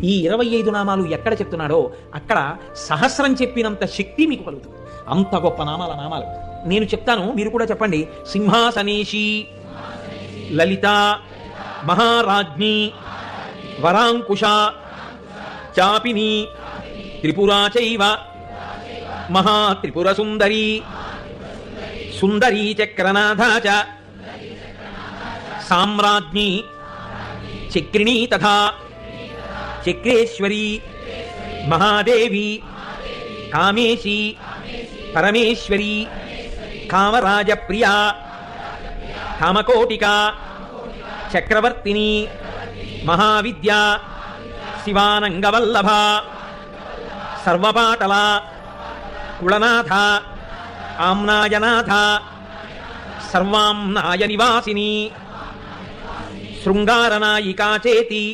ఈ 25 నామాలు ఎక్కడ చెప్తున్నాడో అక్కడ సహస్రం చెప్పినంత శక్తి మీకు కలుగుతుంది. అంత గొప్ప నామాలు నేను చెప్తాను, మీరు కూడా చెప్పండి. సింహాసనేషి, లలిత, మహారాజ్ఞి, వరాంకుశ, చాపిని, త్రిపురా చైవ, మహాత్రిపుర సుందరి, సుందరీ చక్రనాథ చ, సామ్రాజ్ఞి, చక్రిణీ తథా చక్రేశ్వరి, మహాదేవి, కామేశి, పరమేశ్వరి, కామరాజప్రియా, కామకోటిక, చక్రవర్తిని, మహావిద్యా, శివానంగవల్లభ, సర్వపాటల, కుళనాథ, ఆమ్నాయనాథ, సర్వాంనాయ నివాసిని, శృంగారనాయికా చేతి,